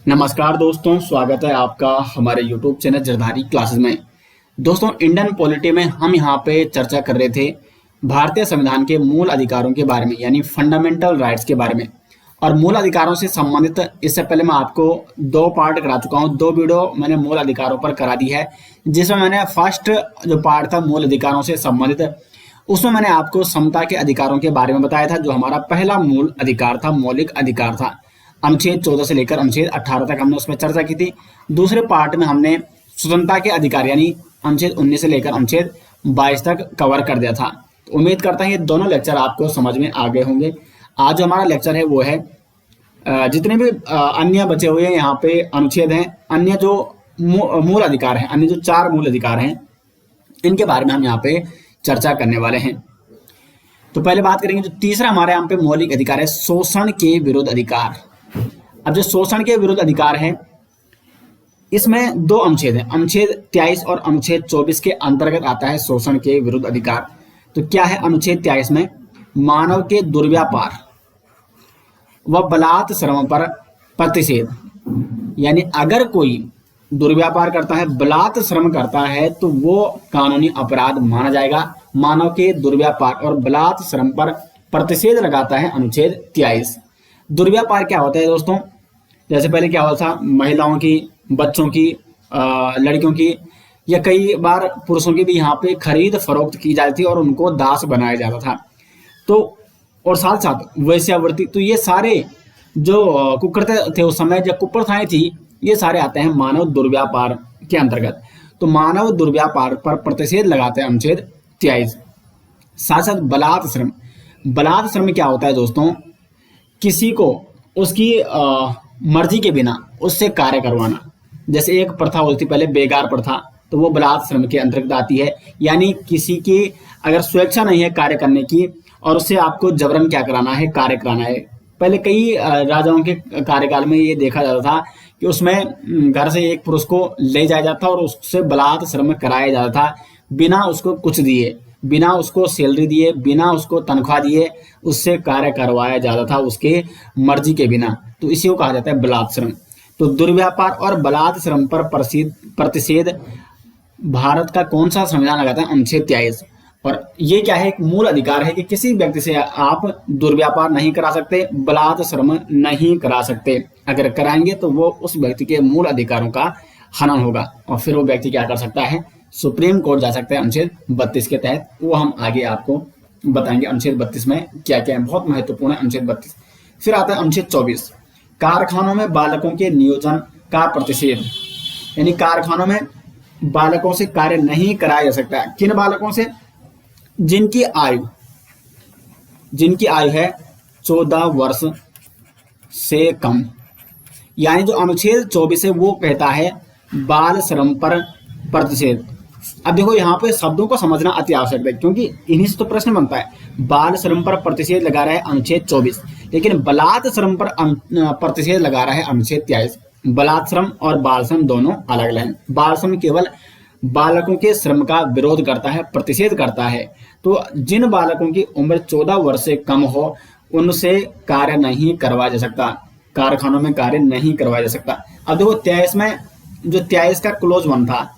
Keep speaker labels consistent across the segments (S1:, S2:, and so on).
S1: नमस्कार दोस्तों, स्वागत है आपका हमारे YouTube चैनल जरधारी क्लासेस में। दोस्तों, इंडियन पॉलिटी में हम यहाँ पे चर्चा कर रहे थे भारतीय संविधान के मूल अधिकारों के बारे में, यानी फंडामेंटल राइट्स के बारे में। और मूल अधिकारों से संबंधित इससे पहले मैं आपको दो पार्ट करा चुका हूँ, दो वीडियो मैंने मूल अधिकारों पर करा दी है। जिसमें मैंने फर्स्ट जो पार्ट था मूल अधिकारों से संबंधित, उसमें मैंने आपको समता के अधिकारों के बारे में बताया था, जो हमारा पहला मूल अधिकार था, मौलिक अधिकार था। अनुच्छेद 14 से लेकर अनुच्छेद 18 तक हमने उसमें चर्चा की थी। दूसरे पार्ट में हमने स्वतंत्रता के अधिकार यानी अनुच्छेद 19 से लेकर अनुच्छेद 22 तक कवर कर दिया था। तो उम्मीद करता हूं ये दोनों लेक्चर आपको समझ में आ गए होंगे। आज जो हमारा लेक्चर है वो है जितने भी अन्य बचे हुए यहाँ पे अनुच्छेद हैं, अन्य जो मूल अधिकार हैं, अन्य जो 4 मूल अधिकार हैं, इनके बारे में हम यहाँ पे चर्चा करने वाले हैं। तो पहले बात करेंगे, जो तीसरा हमारे यहाँ पे मौलिक अधिकार है, शोषण के विरुद्ध अधिकार। अब जो शोषण के विरुद्ध अधिकार है, इसमें 2 अनुच्छेद हैं, अनुच्छेद 23 और अनुच्छेद 24 के अंतर्गत आता है शोषण के विरुद्ध अधिकार। तो क्या है अनुच्छेद 23 में? मानव के दुर्व्यापार व बलात्श्रम पर प्रतिषेध। यानी अगर कोई दुर्व्यापार करता है, बलात्श्रम करता है, तो वो कानूनी अपराध माना जाएगा। मानव के दुर्व्यापार और बलात्श्रम पर प्रतिषेध लगाता है अनुच्छेद 23। दुर्व्यापार क्या होता है दोस्तों? जैसे पहले क्या होता था, महिलाओं की, बच्चों की, लड़कियों की, या कई बार पुरुषों की भी यहाँ पे खरीद फरोख्त की जाती थी और उनको दास बनाया जाता था। तो और साथ साथ वैश्यावृत्ति। तो ये सारे जो कुकृत्य थे उस समय, जब कुप्रथाएं थी, ये सारे आते हैं मानव दुर्व्यापार के अंतर्गत। तो मानव दुर्व्यापार पर प्रतिषेध लगाते हैं अनुच्छेद 23। साथ साथ बलात्श्रम। बलात्श्रम क्या होता है दोस्तों? किसी को उसकी मर्जी के बिना उससे कार्य करवाना। जैसे एक प्रथा होती थी पहले, बेगार प्रथा, तो वो बलात्श्रम के अंतर्गत आती है। यानी किसी की अगर स्वेच्छा नहीं है कार्य करने की और उससे आपको जबरन क्या कराना है, कार्य कराना है। पहले कई राजाओं के कार्यकाल में ये देखा जाता था कि उसमें घर से एक पुरुष को ले जाया जाता और उससे बलात्श्रम कराया जाता था, बिना उसको कुछ दिए, बिना उसको सैलरी दिए, बिना उसको तनख्वाह दिए, उससे कार्य करवाया जाता था उसके मर्जी के बिना। तो इसी को कहा जाता है बलात्श्रम। तो दुर्व्यापार और बलात्श्रम पर प्रतिषेध भारत का कौन सा संविधान लगाता है? अनुच्छेद 23। और ये क्या है? एक मूल अधिकार है कि किसी व्यक्ति से आप दुर्व्यापार नहीं करा सकते, बलात्श्रम नहीं करा सकते। अगर कराएंगे तो वो उस व्यक्ति के मूल अधिकारों का हनन होगा और फिर वो व्यक्ति क्या कर सकता है? सुप्रीम कोर्ट जा सकता है अनुच्छेद 32 के तहत। वो हम आगे आपको बताएंगे अनुच्छेद 32 में क्या क्या है, बहुत महत्वपूर्ण है अनुच्छेद 32। फिर आता है अनुच्छेद 24, कारखानों में बालकों के नियोजन का प्रतिषेध। यानी कारखानों में बालकों से कार्य नहीं कराया जा सकता। किन बालकों से? जिनकी आयु है 14 वर्ष से कम। यानी जो अनुच्छेद 24 है वो कहता है बाल श्रम पर प्रतिषेध। अब देखो यहाँ पे शब्दों को समझना अति आवश्यक है, क्योंकि इन्हीं से तो प्रश्न बनता है। बाल श्रम पर प्रतिषेध लगा रहा है अनुच्छेद 24, लेकिन बलात्श्रम पर प्रतिषेध लगा रहा है अनुच्छेद 23। बलात्श्रम और बाल श्रम दोनों अलग अलग हैं। बाल श्रम केवल बालकों के श्रम का विरोध करता है, प्रतिषेध करता है। तो जिन बालकों की उम्र 14 वर्ष से कम हो, उनसे कार्य नहीं करवाया जा सकता, कारखानों में कार्य नहीं करवाया जा सकता। अब देखो 23 में जो 23 का क्लोज 1 था,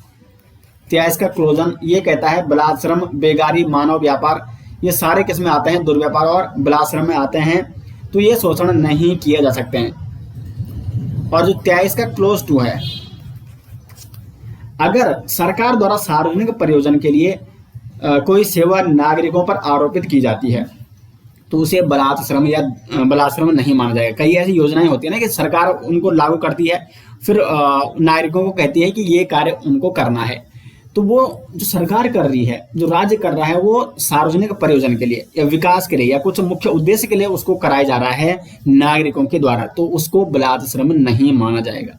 S1: 23 का क्लोजन ये कहता है बलात्श्रम, बेगारी, मानव व्यापार, ये सारे किस में आते हैं? दुर्व्यापार और बलात्श्रम में आते हैं। तो ये शोषण नहीं किए जा सकते हैं। और जो 23 का क्लोज 2 है, अगर सरकार द्वारा सार्वजनिक प्रयोजन के लिए कोई सेवा नागरिकों पर आरोपित की जाती है तो उसे बलात्श्रम या बलात्श्रम नहीं माना जाएगा। कई ऐसी योजनाएं होती है ना कि सरकार उनको लागू करती है, फिर नागरिकों को कहती है कि ये कार्य उनको करना है। तो वो जो सरकार कर रही है, जो राज्य कर रहा है, वो सार्वजनिक प्रयोजन के लिए या विकास के लिए या कुछ मुख्य उद्देश्य के लिए उसको कराया जा रहा है नागरिकों के द्वारा, तो उसको बलात्श्रम नहीं माना जाएगा।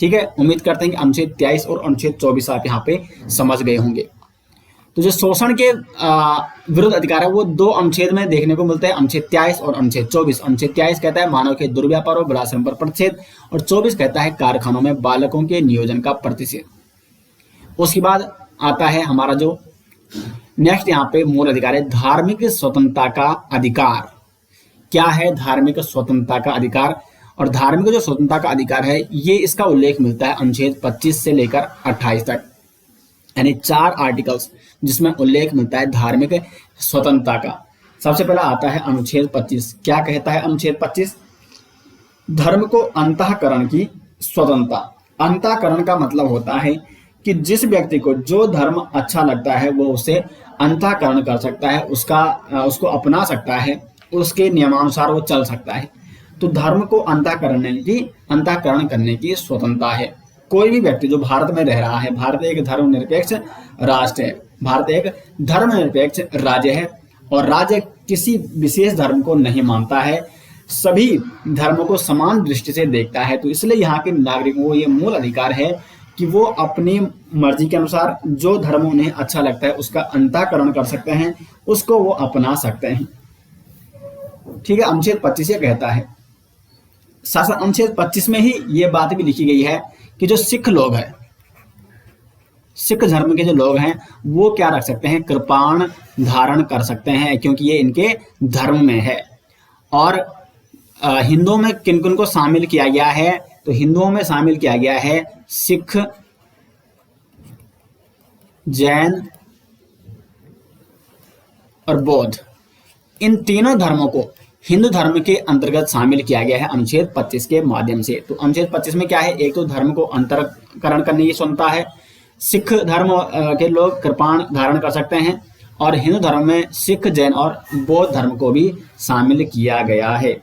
S1: ठीक है, उम्मीद करते हैं कि अनुच्छेद 23 और अनुच्छेद 24 आप यहाँ पे समझ गए होंगे। तो जो शोषण के विरुद्ध अधिकार है वो 2 अनुच्छेद में देखने को मिलते हैं, अनुच्छेद 23 और अनुच्छेद 24। अनुच्छेद 23 कहता है मानव के दुर्व्यापार और बलात्श्रम पर प्रतिषेध, और 24 कहता है कारखानों में बालकों के नियोजन का प्रतिषेध। उसके बाद आता है हमारा जो नेक्स्ट यहाँ पे मूल अधिकार है, धार्मिक स्वतंत्रता का अधिकार। क्या है धार्मिक स्वतंत्रता का अधिकार? और धार्मिक जो स्वतंत्रता का अधिकार है ये इसका उल्लेख मिलता है अनुच्छेद 25 से लेकर 28 तक, यानी 4 आर्टिकल्स जिसमें उल्लेख मिलता है धार्मिक स्वतंत्रता का। सबसे पहला आता है अनुच्छेद 25। क्या कहता है अनुच्छेद 25? धर्म को अंतःकरण की स्वतंत्रता। अंतःकरण का मतलब होता है कि जिस व्यक्ति को जो धर्म अच्छा लगता है वो उसे अंतःकरण कर सकता है, उसको अपना सकता है, उसके नियमानुसार वो चल सकता है। तो धर्म को अंतःकरण करने की स्वतंत्रता है। कोई भी व्यक्ति जो भारत में रह रहा है, भारत एक धर्मनिरपेक्ष राष्ट्र है, भारत एक धर्मनिरपेक्ष राज्य है और राज्य किसी विशेष धर्म को नहीं मानता है, सभी धर्मों को समान दृष्टि से देखता है। तो इसलिए यहाँ के नागरिकों को ये मूल अधिकार है कि वो अपनी मर्जी के अनुसार जो धर्म उन्हें अच्छा लगता है उसका अंतःकरण कर सकते हैं, उसको वो अपना सकते हैं। ठीक है, अनुच्छेद 25 ये कहता है। साथ साथ अनुच्छेद 25 में ही ये बात भी लिखी गई है कि जो सिख लोग हैं, सिख धर्म के जो लोग हैं वो क्या रख सकते हैं? कृपाण धारण कर सकते हैं, क्योंकि ये इनके धर्म में है। और हिंदुओं में किन किन को शामिल किया गया है? तो हिंदुओं में शामिल किया गया है सिख, जैन और बौद्ध। इन तीनों धर्मों को हिंदू धर्म के अंतर्गत शामिल किया गया है अनुच्छेद 25 के माध्यम से। तो अनुच्छेद 25 में क्या है? एक तो धर्म को अंतःकरण करने की स्वतंत्रता है, सिख धर्म के लोग कृपाण धारण कर सकते हैं, और हिंदू धर्म में सिख, जैन और बौद्ध धर्म को भी शामिल किया गया है।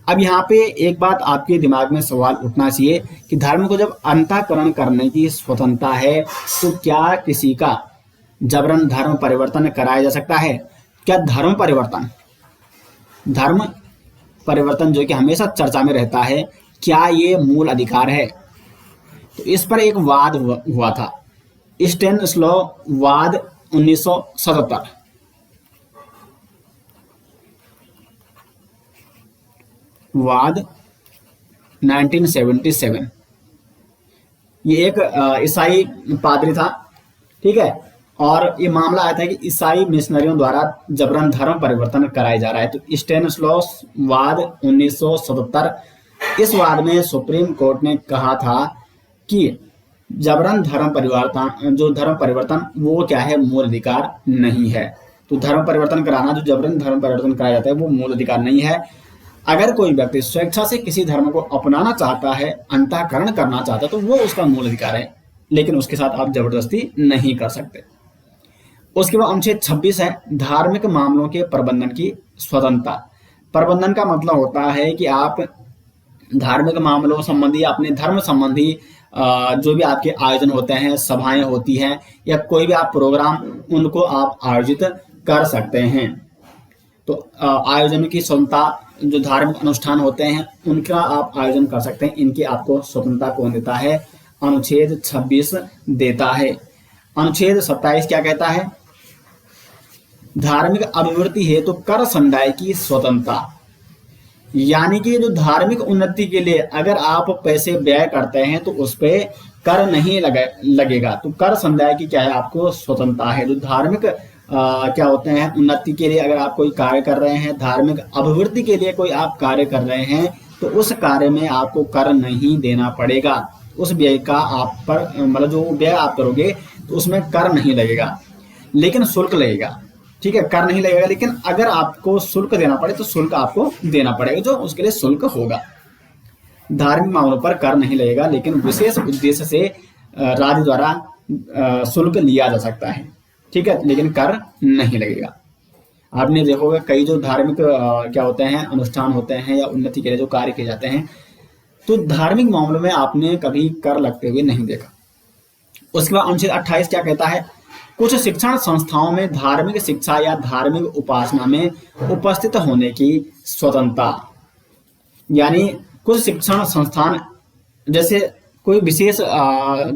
S1: अब यहाँ पे एक बात आपके दिमाग में सवाल उठना चाहिए कि धर्म को जब अंतःकरण करने की स्वतंत्रता है तो क्या किसी का जबरन धर्म परिवर्तन कराया जा सकता है? क्या धर्म परिवर्तन जो कि हमेशा चर्चा में रहता है, क्या ये मूल अधिकार है? तो इस पर एक वाद हुआ था, स्टेनिस्लॉ वाद 1977। वाद 1977। ये एक ईसाई पादरी था, ठीक है, और ये मामला आया था कि ईसाई मिशनरियों द्वारा जबरन धर्म परिवर्तन कराया जा रहा है। तो स्टेनिस्लॉस वाद 1977, इस वाद में सुप्रीम कोर्ट ने कहा था कि जबरन धर्म परिवर्तन वो क्या है? मूल अधिकार नहीं है। तो धर्म परिवर्तन कराना, जो जबरन धर्म परिवर्तन कराया जाता है वो मूल अधिकार नहीं है। अगर कोई व्यक्ति स्वेच्छा से किसी धर्म को अपनाना चाहता है, अंतःकरण करना चाहता है, तो वो उसका मूल अधिकार है, लेकिन उसके साथ आप जबरदस्ती नहीं कर सकते। उसके बाद अनुच्छेद 26 है धार्मिक मामलों के प्रबंधन की स्वतंत्रता। प्रबंधन का मतलब होता है कि आप धार्मिक मामलों संबंधी, अपने धर्म संबंधी जो भी आपके आयोजन होते हैं, सभाएं होती हैं या कोई भी आप प्रोग्राम, उनको आप आयोजित कर सकते हैं। तो आयोजन की स्वतंत्रता, जो धार्मिक अनुष्ठान होते हैं उनका आप आयोजन कर सकते हैं, इनकी आपको स्वतंत्रता कौन देता है? अनुच्छेद 26 देता है। अनुच्छेद 27 क्या कहता है? धार्मिक अभिवृद्धि हेतु कर समुदाय की स्वतंत्रता। यानी कि जो धार्मिक उन्नति के लिए अगर आप पैसे व्यय करते हैं तो उस पर कर नहीं लगेगा। तो कर समुदाय की क्या है? आपको स्वतंत्रता है। जो धार्मिक क्या होते हैं उन्नति के लिए अगर आप कोई कार्य कर रहे हैं, धार्मिक अभिवृद्धि के लिए कोई आप कार्य कर रहे हैं, तो उस कार्य में आपको कर नहीं देना पड़ेगा। उस व्यय का आप पर, मतलब जो व्यय आप करोगे तो उसमें कर नहीं लगेगा, लेकिन शुल्क लगेगा। ठीक है, कर नहीं लगेगा, लेकिन अगर आपको शुल्क देना पड़े तो शुल्क आपको देना पड़ेगा, जो उसके लिए शुल्क होगा। धार्मिक मामलों पर कर नहीं लगेगा, लेकिन विशेष उद्देश्य से राज्य द्वारा शुल्क लिया जा सकता है। ठीक है, लेकिन कर नहीं लगेगा। आपने देखोगे कई जो धार्मिक क्या होते हैं अनुष्ठान होते हैं या उन्नति के लिए जो कार्य किए जाते हैं, तो धार्मिक मामलों में आपने कभी कर लगते हुए नहीं देखा। उसके बाद अनुच्छेद 28 क्या कहता है? कुछ शिक्षण संस्थाओं में धार्मिक शिक्षा या धार्मिक उपासना में उपस्थित होने की स्वतंत्रता। यानी कुछ शिक्षण संस्थान, जैसे कोई विशेष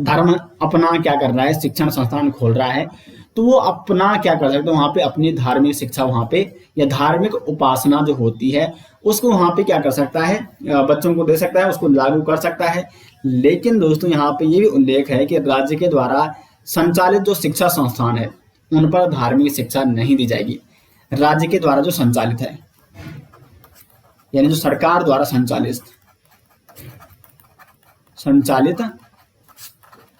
S1: धर्म अपना क्या कर रहा है, शिक्षण संस्थान खोल रहा है, तो वो अपना क्या कर सकते हैं, वहां पे अपनी धार्मिक शिक्षा वहां पे या धार्मिक उपासना जो होती है उसको वहां पे क्या कर सकता है, बच्चों को दे सकता है, उसको लागू कर सकता है। लेकिन दोस्तों यहाँ पे ये भी उल्लेख है कि राज्य के द्वारा संचालित जो शिक्षा संस्थान है उन पर धार्मिक शिक्षा नहीं दी जाएगी। राज्य के द्वारा जो संचालित है, यानी जो सरकार द्वारा संचालित संचालित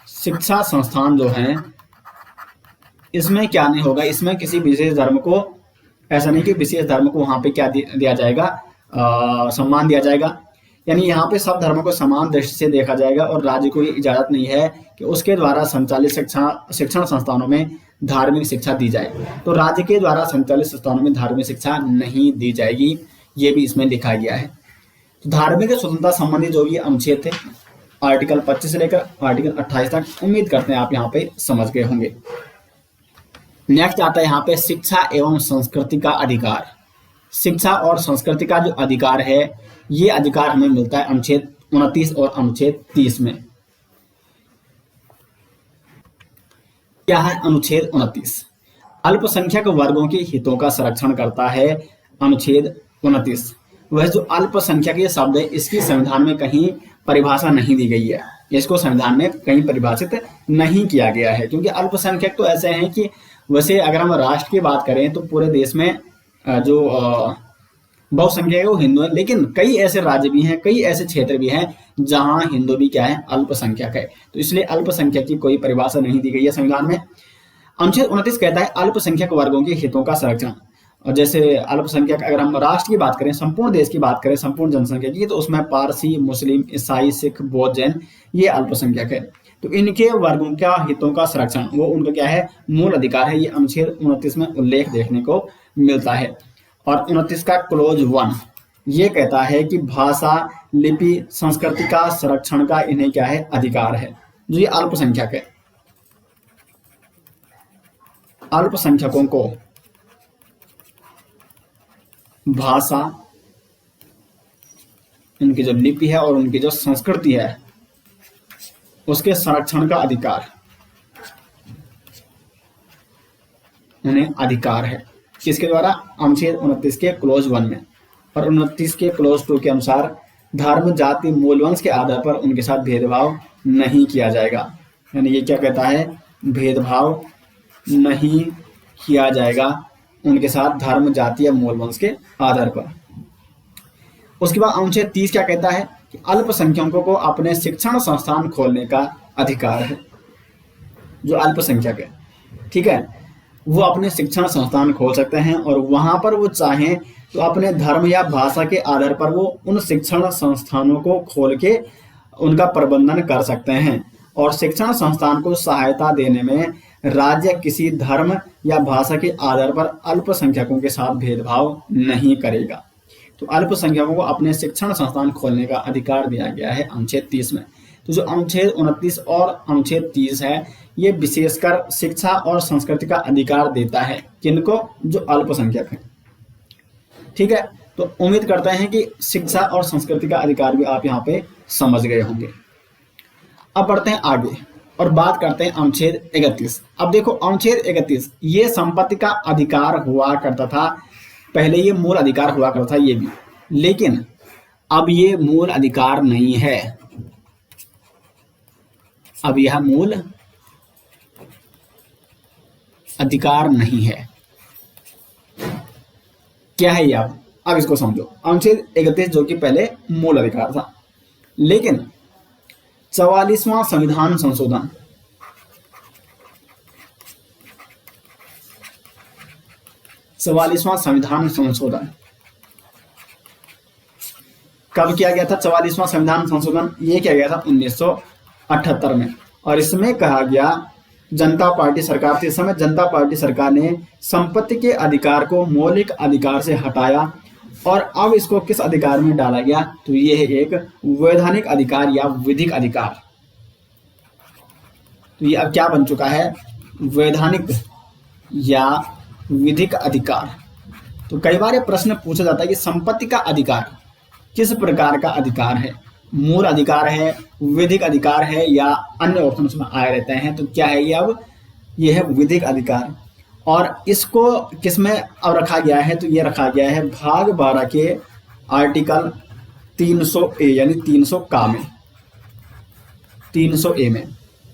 S1: शिक्षा संस्थान जो हैं, इसमें क्या नहीं होगा, इसमें किसी विशेष धर्म को, ऐसा नहीं कि विशेष धर्म को वहां पे क्या दिया जाएगा, सम्मान दिया जाएगा। यानी यहाँ पे सब धर्मों को समान दृष्टि से देखा जाएगा और राज्य को इजाजत नहीं है कि उसके द्वारा संचालित शिक्षण संस्थानों में धार्मिक शिक्षा दी जाए। तो राज्य के द्वारा संचालित संस्थानों में धार्मिक शिक्षा नहीं दी जाएगी, ये भी इसमें लिखा गया है। तो धार्मिक स्वतंत्रता संबंधी जो भी अनुच्छेद थे आर्टिकल 25 से लेकर आर्टिकल 28 तक, उम्मीद करते हैं आप यहाँ पे समझ गए होंगे। नेक्स्ट आता है यहाँ पे शिक्षा एवं संस्कृति का अधिकार। शिक्षा और संस्कृति का जो अधिकार है, ये अधिकार हमें मिलता है अनुच्छेद 29 और अनुच्छेद 30 में। क्या है अनुच्छेद 29? अल्पसंख्यक वर्गों के हितों का संरक्षण करता है अनुच्छेद 29। वह जो अल्पसंख्यक ये शब्द है, इसकी संविधान में कहीं परिभाषा नहीं दी गई है, इसको संविधान में कहीं परिभाषित नहीं किया गया है, क्योंकि अल्पसंख्यक तो ऐसे हैं कि वैसे अगर हम राष्ट्र की बात करें तो पूरे देश में जो बहुसंख्यक है वो हिंदू है, लेकिन कई ऐसे राज्य भी हैं, कई ऐसे क्षेत्र भी हैं जहां हिंदू भी क्या है, अल्पसंख्यक है। तो इसलिए अल्पसंख्यक की कोई परिभाषा नहीं दी गई है संविधान में। अनुच्छेद 29 कहता है अल्पसंख्यक वर्गों के हितों का संरक्षण। और जैसे अल्पसंख्यक अगर हम राष्ट्र की बात करें, संपूर्ण देश की बात करें, संपूर्ण जनसंख्या की, तो उसमें पारसी, मुस्लिम, ईसाई, सिख, बौद्ध, जैन ये अल्पसंख्यक है। तो इनके वर्गों का हितों का संरक्षण वो उनका क्या है, मूल अधिकार है। ये अनुच्छेद 29 में उल्लेख देखने को मिलता है। और 29 का क्लोज 1 ये कहता है कि भाषा, लिपि, संस्कृति का संरक्षण का इन्हें क्या है, अधिकार है। जो ये अल्पसंख्यक है, अल्पसंख्यकों को भाषा, उनकी जो लिपि है और उनकी जो संस्कृति है उसके संरक्षण का अधिकार उन्हें अधिकार है। किसके द्वारा? अनुच्छेद 29 के क्लोज 1 में। और 29 के क्लोज 2 के अनुसार धर्म, जाति, मूल वंश के आधार पर उनके साथ भेदभाव नहीं किया जाएगा। यानी ये क्या कहता है, भेदभाव नहीं किया जाएगा उनके साथ धर्म, जाति या मूल वंश के आधार पर। उसके बाद अनुच्छेद 30 क्या कहता है कि अल्पसंख्यकों को अपने शिक्षण संस्थान खोलने का अधिकार है। जो अल्पसंख्यक है, ठीक है, वो अपने शिक्षण संस्थान खोल सकते हैं और वहां पर वो चाहें तो अपने धर्म या भाषा के आधार पर वो उन शिक्षण संस्थानों को खोल के उनका प्रबंधन कर सकते हैं। और शिक्षण संस्थान को सहायता देने में राज्य किसी धर्म या भाषा के आधार पर अल्पसंख्यकों के साथ भेदभाव नहीं करेगा। तो अल्पसंख्यकों को अपने शिक्षण संस्थान खोलने का अधिकार दिया गया है अनुच्छेद 30 में। तो जो अनुच्छेद 29 और अनुच्छेद 30 है, ये विशेषकर शिक्षा और संस्कृति का अधिकार देता है। किनको? जो अल्पसंख्यक हैं। ठीक है, तो उम्मीद करते हैं कि शिक्षा और संस्कृति का अधिकार भी आप यहाँ पे समझ गए होंगे। अब बढ़ते हैं आगे और बात करते हैं अनुच्छेद 31। अब देखो अनुच्छेद 31 ये संपत्ति का अधिकार हुआ करता था। पहले ये मूल अधिकार हुआ करता था ये भी, लेकिन अब ये मूल अधिकार नहीं है। अब यह मूल अधिकार नहीं है। क्या है ये? अब इसको समझो। अनुच्छेद 31 जो कि पहले मूल अधिकार था, लेकिन 44वां संविधान संशोधन, संविधान संशोधन कब किया गया था? 44वां संविधान संशोधन ये किया गया था 1978 में। और इसमें कहा गया, जनता पार्टी सरकार थी इस समय, जनता पार्टी सरकार ने संपत्ति के अधिकार को मौलिक अधिकार से हटाया और अब इसको किस अधिकार में डाला गया? तो ये है एक वैधानिक अधिकार या विधिक अधिकार। तो ये अब क्या बन चुका है? वैधानिक या विधिक अधिकार। तो कई बार ये प्रश्न पूछा जाता है कि संपत्ति का अधिकार किस प्रकार का अधिकार है? मूल अधिकार है, विधिक अधिकार है, या अन्य ऑप्शन में आए रहते हैं। तो क्या है ये? अब ये है विधिक अधिकार। और इसको किसमें अब रखा गया है? तो ये रखा गया है भाग 12 के आर्टिकल 300A यानी 300 का में, 300A में,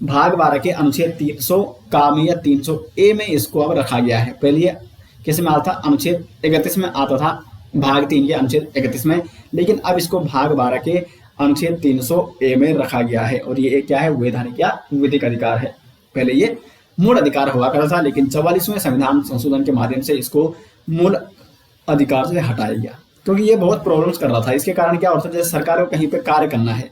S1: भाग 12 के अनुच्छेद 300 का में या 300A में इसको अब रखा गया है। पहले ये किस में आता था? अनुच्छेद 31 में आता था, भाग 3 के अनुच्छेद 31 में, लेकिन अब इसको भाग 12 के अनुच्छेद 300A में रखा गया है। और ये क्या है, वैधानिक या विधिक अधिकार है। पहले ये मूल अधिकार हुआ करता था, लेकिन 44वें संविधान संशोधन के माध्यम से इसको मूल अधिकार से हटाया गया, क्योंकि ये बहुत प्रॉब्लम्स कर रहा था। इसके कारण क्या होता है, जैसे सरकार को कहीं पे कार्य करना है,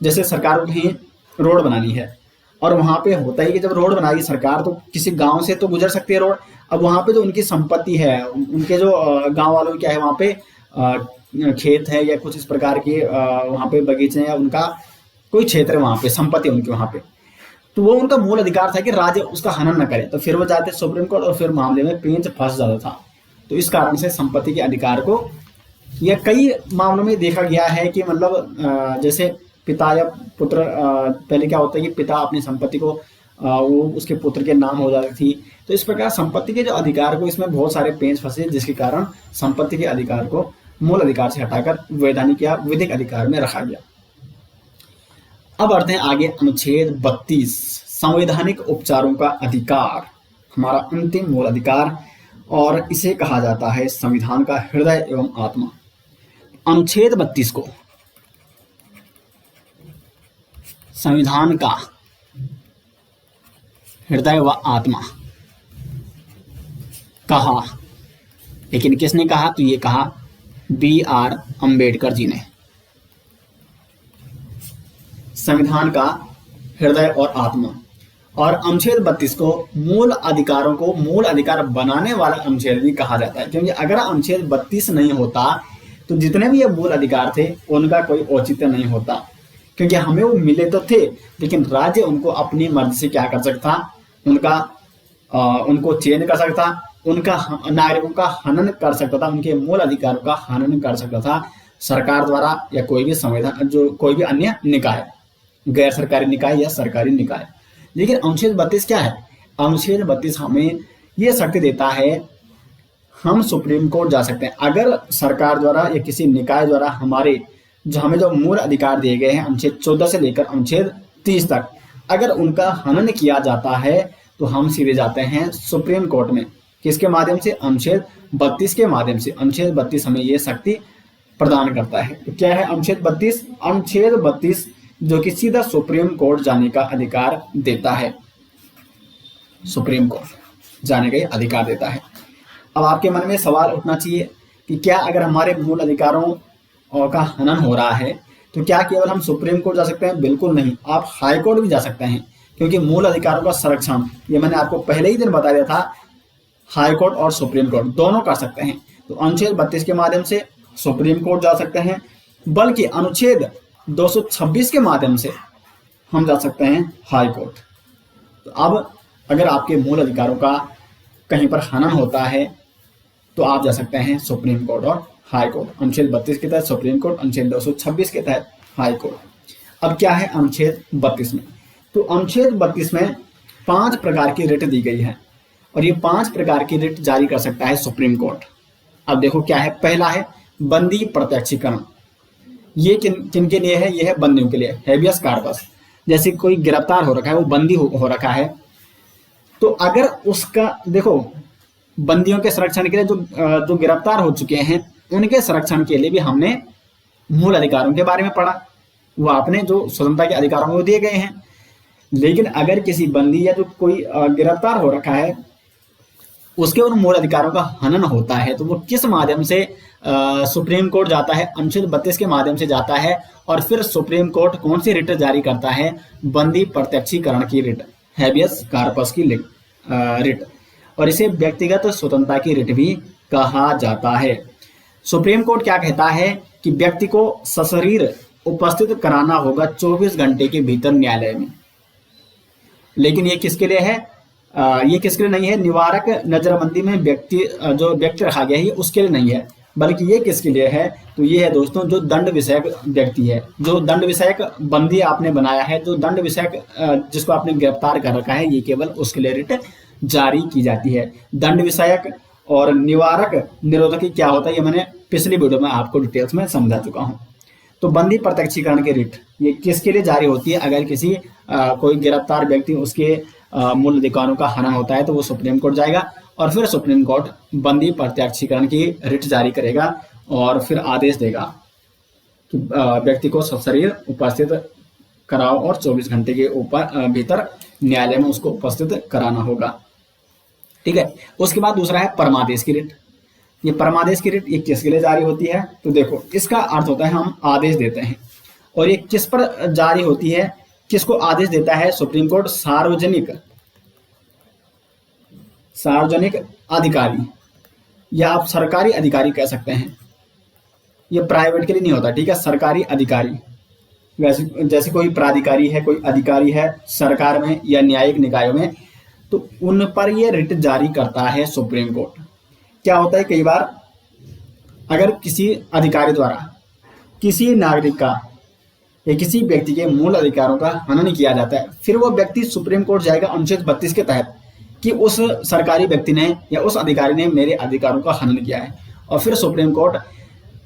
S1: जैसे सरकार को कहीं रोड बनानी है, और वहां पे होता है कि जब रोड बनाएगी सरकार तो किसी गांव से तो गुजर सकती है रोड। अब वहां पे जो उनकी संपत्ति है, उनके जो गांव वालों की क्या है, वहां पे खेत है या कुछ इस प्रकार के वहां पे बगीचे हैं, या उनका कोई क्षेत्र है, वहां पे संपत्ति उनकी वहां पे, तो वो उनका मूल अधिकार था कि राज्य उसका हनन न करे। तो फिर वो जाते सुप्रीम कोर्ट और फिर मामले में पेंच फंस जाता था। तो इस कारण से संपत्ति के अधिकार को यह कई मामलों में देखा गया है कि मतलब जैसे पिता या पुत्र, पहले क्या होता है कि पिता अपनी संपत्ति को वो उसके पुत्र के नाम हो जाती थी। तो इस प्रकार संपत्ति के जो अधिकार को इसमें बहुत सारे पेंच फंसे, जिसके कारण संपत्ति के अधिकार को मूल अधिकार से हटाकर वैधानिक या विधिक अधिकार में रखा गया। अब बढ़ते हैं आगे, अनुच्छेद 32 संवैधानिक उपचारों का अधिकार, हमारा अंतिम मूल अधिकार, और इसे कहा जाता है संविधान का हृदय एवं आत्मा। अनुच्छेद 32 को संविधान का हृदय व आत्मा कहा, लेकिन किसने कहा, तो ये कहा BR अम्बेडकर जी ने। संविधान का हृदय और आत्मा। और अनुच्छेद 32 को मूल अधिकारों को मूल अधिकार बनाने वाला अनुच्छेद भी कहा जाता है, क्योंकि अगर अनुच्छेद 32 नहीं होता तो जितने भी ये मूल अधिकार थे उनका कोई औचित्य नहीं होता, क्योंकि हमें वो मिले तो थे, लेकिन राज्य उनको अपनी मर्जी से क्या कर सकता, उनको चेंज कर सकता, उनका नागरिकों का हनन कर सकता था, उनके मूल अधिकारों का हनन कर सकता था सरकार द्वारा या कोई भी संविधान, जो कोई भी अन्य निकाय, गैर सरकारी निकाय या सरकारी निकाय। लेकिन अनुच्छेद 32 क्या है, अनुच्छेद 32 हमें यह शक्ति देता है, हम सुप्रीम कोर्ट जा सकते हैं अगर सरकार द्वारा या किसी निकाय द्वारा हमें जो मूल अधिकार दिए गए हैं अनुच्छेद 14 से लेकर अनुच्छेद 30 तक, अगर उनका हनन किया जाता है तो हम सीधे जाते हैं सुप्रीम कोर्ट में। किसके माध्यम से, अनुच्छेद 32 के माध्यम से। अनुच्छेद 32 हमें यह शक्ति प्रदान करता है। तो क्या है अनुच्छेद 32? अनुच्छेद 32 जो कि सीधा सुप्रीम कोर्ट जाने का अधिकार देता है, सुप्रीम कोर्ट जाने का अधिकार देता है। अब आपके मन में सवाल उठना चाहिए कि क्या अगर हमारे मूल अधिकारों का हनन हो रहा है तो क्या केवल हम सुप्रीम कोर्ट जा सकते हैं? बिल्कुल नहीं, आप हाई कोर्ट भी जा सकते हैं, क्योंकि मूल अधिकारों का संरक्षण, ये मैंने आपको पहले ही दिन बता दिया था, हाई कोर्ट और सुप्रीम कोर्ट दोनों कर सकते हैं। तो अनुच्छेद 32 के माध्यम से सुप्रीम कोर्ट जा सकते हैं, बल्कि अनुच्छेद 226 के माध्यम से हम जा सकते हैं हाई कोर्ट। तो अब अगर आपके मूल अधिकारों का कहीं पर हनन होता है तो आप जा सकते हैं सुप्रीम कोर्ट और हाई कोर्ट। अनुच्छेद 32 के तहत सुप्रीम कोर्ट, अनुच्छेद 226 के तहत हाई कोर्ट। अब क्या है अनुच्छेद 32 में? तो अनुच्छेद 32 में 5 प्रकार की रिट दी गई है, और ये 5 प्रकार की रिट जारी कर सकता है सुप्रीम कोर्ट। अब देखो क्या है, पहला है बंदी प्रत्यक्षीकरण। ये किन के लिए है? ये है बंदियों के लिए, हेबियस कार्पस। जैसे कोई गिरफ्तार हो रखा है, वो बंदी हो रखा है, तो अगर उसका, देखो बंदियों के संरक्षण के लिए जो गिरफ्तार हो चुके हैं उनके संरक्षण के लिए भी हमने मूल अधिकारों के बारे में पढ़ा, वो आपने जो स्वतंत्रता के अधिकारों में दिए गए हैं। लेकिन अगर किसी बंदी या जो कोई गिरफ्तार हो रखा है उसके उन मूल अधिकारों का हनन होता है तो वो किस माध्यम से सुप्रीम कोर्ट जाता है? अनुच्छेद 32 के माध्यम से जाता है। और फिर सुप्रीम कोर्ट कौन सी रिट जारी करता है? बंदी प्रत्यक्षीकरण की रिट, हैबियस कार्पस की रिट, और इसे व्यक्तिगत स्वतंत्रता की रिट भी कहा जाता है। सुप्रीम कोर्ट क्या कहता है कि व्यक्ति को सशरीर उपस्थित कराना होगा 24 घंटे के भीतर न्यायालय में। लेकिन ये किसके लिए है? ये किसके लिए नहीं है? निवारक नजरबंदी में जो व्यक्ति रखा गया है उसके लिए नहीं है, बल्कि ये किसके लिए है? तो ये है दोस्तों, जो दंड विषयक व्यक्ति है, जो दंड विषयक बंदी आपने बनाया है, जो दंड विषयक जिसको आपने गिरफ्तार कर रखा है, ये केवल उसके लिए रिट जारी की जाती है। दंड विषयक और निवारक निरोधक क्या होता है ये मैंने पिछली वीडियो में आपको डिटेल्स में समझा चुका हूँ। तो बंदी प्रत्यक्षीकरण की रिट ये किसके लिए जारी होती है? अगर किसी कोई गिरफ्तार व्यक्ति उसके मूल अधिकारों का हनन होता है तो वो सुप्रीम कोर्ट जाएगा, और फिर सुप्रीम कोर्ट बंदी प्रत्यक्षीकरण की रिट जारी करेगा और फिर आदेश देगा कि व्यक्ति को सशरीर उपस्थित कराओ और 24 घंटे के ऊपर भीतर न्यायालय में उसको उपस्थित कराना होगा। ठीक है। उसके बाद दूसरा है परमादेश की रिट। ये परमादेश की रिट ये किसके लिए जारी होती है? तो देखो, इसका अर्थ होता है हम आदेश देते हैं। और ये किस पर जारी होती है, किसको आदेश देता है सुप्रीम कोर्ट? सार्वजनिक अधिकारी, या आप सरकारी अधिकारी कह सकते हैं। ये प्राइवेट के लिए नहीं होता, ठीक है, सरकारी अधिकारी। वैसे जैसे कोई प्राधिकारी है, कोई अधिकारी है सरकार में या न्यायिक निकायों में, तो उन पर ये रिट जारी करता है सुप्रीम कोर्ट। क्या होता है, कई बार अगर किसी अधिकारी द्वारा किसी नागरिक का या किसी व्यक्ति के मूल अधिकारों का हनन किया जाता है, फिर वो व्यक्ति सुप्रीम कोर्ट जाएगा अनुच्छेद 32 के तहत कि उस सरकारी व्यक्ति ने या उस अधिकारी ने मेरे अधिकारों का हनन किया है, और फिर सुप्रीम कोर्ट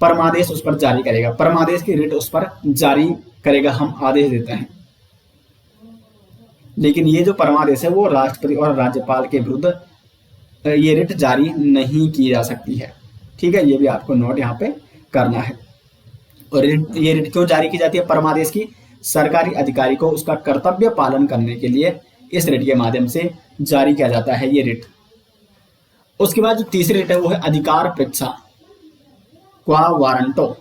S1: परमादेश उस पर जारी करेगा, परमादेश की रिट उस पर जारी करेगा, हम आदेश देते हैं। लेकिन ये जो परमादेश है वो राष्ट्रपति और राज्यपाल के विरुद्ध ये रिट जारी नहीं की जा सकती है। ठीक है, ये भी आपको नोट यहाँ पे करना है। और ये रिट क्यों जारी की जाती है परमादेश की? सरकारी अधिकारी को उसका कर्तव्य पालन करने के लिए इस रिट के माध्यम से जारी किया जाता है ये रिट। उसके बाद जो तीसरी रिट है वो है अधिकार परीक्षा, क्वा वारंटो।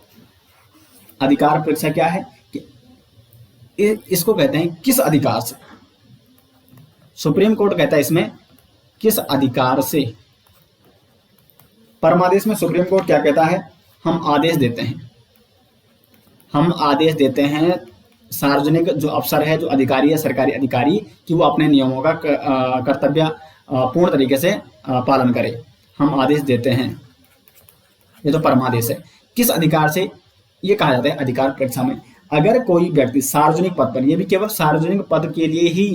S1: अधिकार परीक्षा क्या है कि इसको कहते हैं किस अधिकार से। सुप्रीम कोर्ट कहता है इसमें किस अधिकार से। परमादेश में सुप्रीम कोर्ट क्या कहता है? हम आदेश देते हैं, हम आदेश देते हैं सार्वजनिक जो अफसर है, जो अधिकारी है, सरकारी अधिकारी, कि वो अपने नियमों का कर्तव्य पूर्ण तरीके से पालन करे, हम आदेश देते हैं। ये तो परमादेश है। किस अधिकार से ये कहा जाता है अधिकार परीक्षा में? अगर कोई व्यक्ति सार्वजनिक पद पर, ये भी केवल सार्वजनिक पद के लिए ही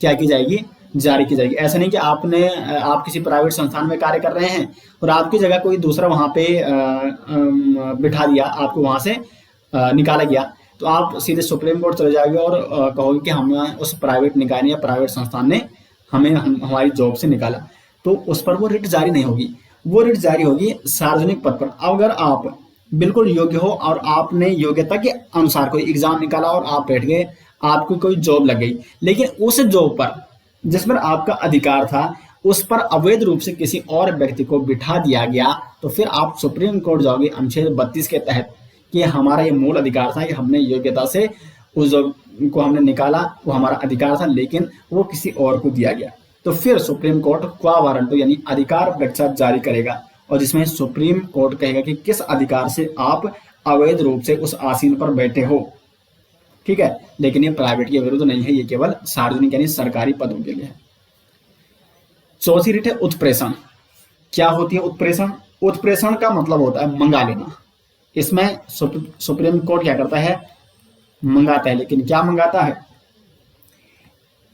S1: क्या की जाएगी, जारी की जाएगी। ऐसा नहीं कि आप किसी प्राइवेट संस्थान में कार्य कर रहे हैं और आपकी जगह कोई दूसरा वहां पे बिठा दिया, आपको वहां से निकाला गया, तो आप सीधे सुप्रीम कोर्ट चले जाओगे और कहोगे कि हमें उस प्राइवेट निकाय ने या प्राइवेट संस्थान ने हमें हमारी जॉब से निकाला, तो उस पर वो रिट जारी नहीं होगी। वो रिट जारी होगी सार्वजनिक पद पर। अगर आप बिल्कुल योग्य हो और आपने योग्यता के अनुसार कोई एग्जाम निकाला और आप बैठ गए, आपको कोई जॉब लग गई, लेकिन उस जॉब पर जिस पर आपका अधिकार था उस पर अवैध रूप से किसी और व्यक्ति को बिठा दिया गया, तो फिर आप सुप्रीम कोर्ट जाओगे अनुच्छेद 32 के तहत कि हमारा ये मूल अधिकार था कि हमने योग्यता से उस जॉब को हमने निकाला, वो हमारा अधिकार था, लेकिन वो किसी और को दिया गया। तो फिर सुप्रीम कोर्ट क्वा वारंटो यानी अधिकार परीक्षा जारी करेगा, और जिसमें सुप्रीम कोर्ट कहेगा कि किस अधिकार से आप अवैध रूप से उस आसीन पर बैठे हो। ठीक है, लेकिन ये प्राइवेट के विरुद्ध नहीं है, ये केवल सार्वजनिक यानी सरकारी पदों के लिए है। चौथी रिट है उत्प्रेषण। क्या होती है उत्प्रेषण? उत्प्रेषण का मतलब होता है मंगा लेना। इसमें सुप्रीम कोर्ट क्या करता है? मंगाता है। लेकिन क्या मंगाता है?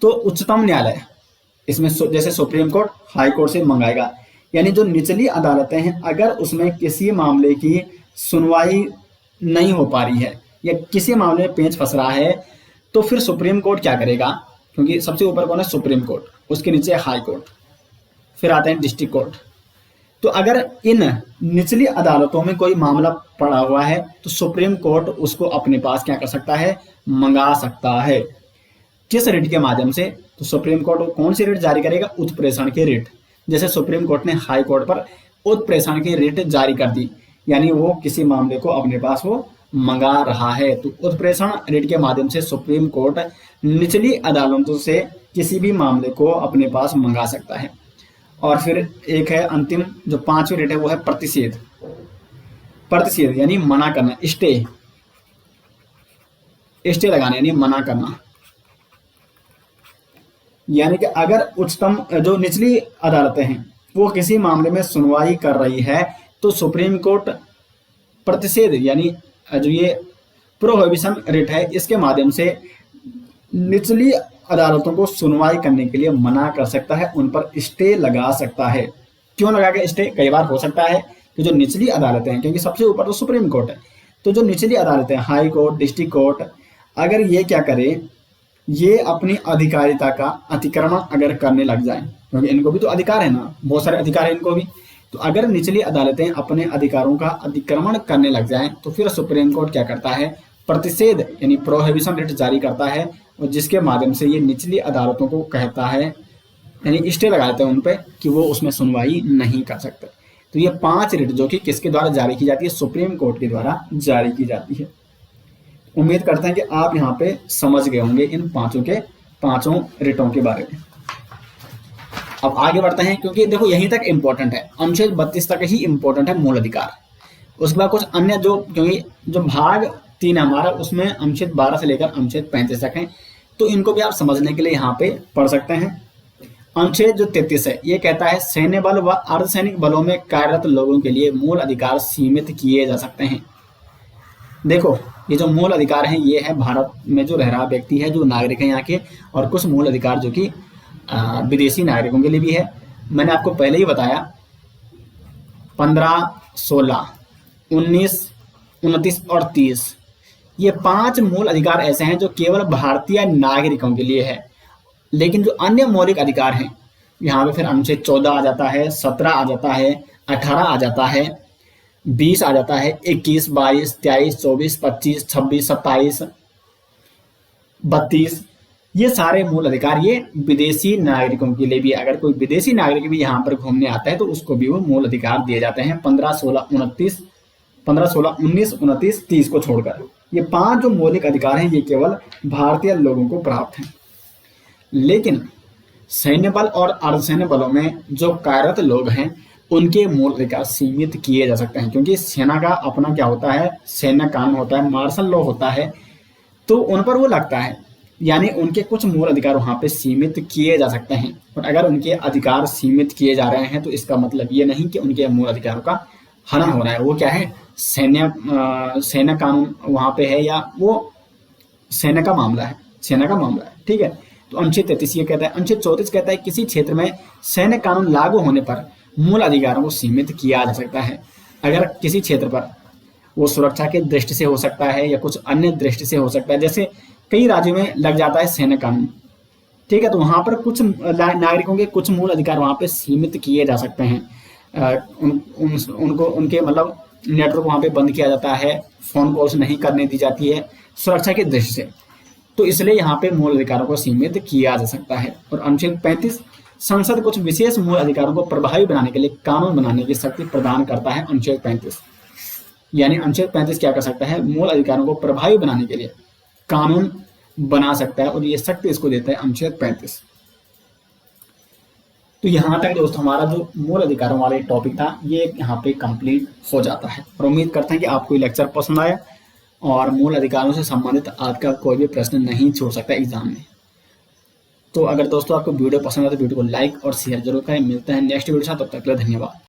S1: तो उच्चतम न्यायालय, इसमें जैसे सुप्रीम कोर्ट हाई कोर्ट से मंगाएगा, यानी जो निचली अदालतें हैं, अगर उसमें किसी मामले की सुनवाई नहीं हो पा रही है या किसी मामले में पेंच फंस रहा है, तो फिर सुप्रीम कोर्ट क्या करेगा? क्योंकि सबसे ऊपर कौन है? सुप्रीम कोर्ट, उसके नीचे हाई कोर्ट, फिर आते हैं डिस्ट्रिक्ट कोर्ट। तो अगर इन निचली अदालतों में कोई मामला पड़ा हुआ है तो सुप्रीम कोर्ट उसको अपने पास क्या कर सकता है? मंगा सकता है। किस रिट के माध्यम से? तो सुप्रीम कोर्ट कौन सी रिट जारी करेगा? उत्प्रेषण की रिट। जैसे सुप्रीम कोर्ट ने हाई कोर्ट पर उत्प्रेषण की रिट जारी कर दी, यानी वो किसी मामले को अपने पास वो मंगा रहा है। तो उत्प्रेषण रिट के माध्यम से सुप्रीम कोर्ट निचली अदालतों से किसी भी मामले को अपने पास मंगा सकता है। और फिर एक है अंतिम, जो पांचवी रिट है, वो है प्रतिषेध। प्रतिषेध यानी मना करना, स्टे लगाना यानी मना करना। यानी कि अगर उच्चतम जो निचली अदालतें हैं वो किसी मामले में सुनवाई कर रही है, तो सुप्रीम कोर्ट प्रतिषेध यानी जो ये प्रोहिबिशन रिट है, इसके माध्यम से निचली अदालतों को सुनवाई करने के लिए मना कर सकता है, उन पर स्टे लगा सकता है। क्यों लगाएगा स्टे? कई बार हो सकता है कि जो निचली अदालतें हैं, क्योंकि सबसे ऊपर तो सुप्रीम कोर्ट है, तो जो निचली अदालतें हाई कोर्ट, डिस्ट्रिक्ट कोर्ट, अगर ये क्या करे, ये अपनी अधिकारिता का अतिक्रमण अगर करने लग जाए, क्योंकि इनको भी तो अधिकार है ना, बहुत सारे अधिकार है इनको भी, तो अगर निचली अदालतें अपने अधिकारों का अतिक्रमण करने लग जाएं तो फिर सुप्रीम कोर्ट क्या करता है, प्रतिषेध यानी प्रोहिबिशन रिट जारी करता है, और जिसके माध्यम से ये निचली अदालतों को कहता है, यानी स्टे लगा देते हैं उन पे कि वो उसमें सुनवाई नहीं कर सकते। तो ये 5 रिट जो कि किसके द्वारा जारी की जाती है, सुप्रीम कोर्ट के द्वारा जारी की जाती है। उम्मीद करते हैं कि आप यहाँ पे समझ गए होंगे इन पांचों रिटों के बारे में। अब आगे बढ़ते हैं, क्योंकि देखो यहीं तक इंपॉर्टेंट है, अनुच्छेद 32 तक ही इंपॉर्टेंट है मूल अधिकार। उसके बाद कुछ अन्य जो, क्योंकि जो भाग 3 है हमारा उसमें अनुच्छेद 12 से लेकर अनुच्छेद 35 तक है, तो इनको भी आप समझने के लिए यहाँ पे पढ़ सकते हैं। अनुच्छेद जो 33 है ये कहता है सैन्य बल व अर्धसैनिक बलों में कार्यरत लोगों के लिए मूल अधिकार सीमित किए जा सकते हैं। देखो ये जो मूल अधिकार है ये है भारत में जो रह रहा व्यक्ति है, जो नागरिक है यहाँ के, और कुछ मूल अधिकार जो कि विदेशी नागरिकों के लिए भी है। मैंने आपको पहले ही बताया 15, 16, 19, 29 और 30 ये 5 मूल अधिकार ऐसे हैं जो केवल भारतीय नागरिकों के लिए है। लेकिन जो अन्य मौलिक अधिकार हैं यहाँ पे फिर अनुच्छेद 14 आ जाता है, 17 आ जाता है, 18 आ जाता है, 20 आ जाता है, 21, 22, 23, 24, 25, 26, 27, 32 ये सारे मूल अधिकार ये विदेशी नागरिकों के लिए भी। अगर कोई विदेशी नागरिक भी यहाँ पर घूमने आता है तो उसको भी वो मूल अधिकार दिए जाते हैं। 15, 16, 19, 29, 30 को छोड़कर ये 5 जो मौलिक अधिकार हैं ये केवल भारतीय लोगों को प्राप्त हैं। लेकिन सैन्य बल और अर्धसैन्य बलों में जो कार्यरत लोग हैं उनके मूल अधिकार सीमित किए जा सकते हैं, क्योंकि सेना का अपना क्या होता है, सैन्य कानून होता है, मार्शल लॉ होता है, तो उन पर वो लगता है, यानी उनके कुछ मूल अधिकार वहां पे सीमित किए जा सकते हैं। और अगर उनके अधिकार सीमित किए जा रहे हैं तो इसका मतलब ये नहीं कि उनके मूल अधिकारों का हनन हो रहा है। वो क्या है, सैन्य कानून वहां पे है, या वो सेना का मामला है, ठीक है। तो अनुच्छेद 33 ये कहता है। अनुच्छेद 34 कहता है किसी क्षेत्र में सैन्य कानून लागू होने पर मूल अधिकारों को सीमित किया जा सकता है। अगर किसी क्षेत्र पर वो सुरक्षा के दृष्टि से हो सकता है या कुछ अन्य दृष्टि से हो सकता है, जैसे कई राज्यों में लग जाता है सैन्य कानून, ठीक है, तो वहां पर कुछ नागरिकों के कुछ मूल अधिकार वहां पे सीमित किए जा सकते हैं। उनको उनके मतलब नेटवर्क वहां पे बंद किया जाता है, फोन कॉल्स नहीं करने दी जाती है सुरक्षा की दृष्टि से, तो इसलिए यहाँ पे मूल अधिकारों को सीमित किया जा सकता है। और अनुच्छेद 35 संसद कुछ विशेष मूल अधिकारों को प्रभावी बनाने के लिए कानून बनाने की शक्ति प्रदान करता है। अनुच्छेद 35 यानी अनुच्छेद 35 क्या कर सकता है, मूल अधिकारों को प्रभावी बनाने के लिए कानून बना सकता है, और ये शक्ति इसको देता है अनुच्छेद 35। तो यहाँ तक दोस्तों हमारा जो मूल अधिकारों वाले टॉपिक था ये यहाँ पे कंप्लीट हो जाता है। और उम्मीद करते हैं कि आपको ये लेक्चर पसंद आया और मूल अधिकारों से संबंधित आज का कोई भी प्रश्न नहीं छोड़ सकता एग्जाम में। तो अगर दोस्तों आपको वीडियो पसंद आए तो वीडियो को लाइक और शेयर जरूर करें। मिलते हैं नेक्स्ट वीडियो के साथ, तब तक के लिए धन्यवाद।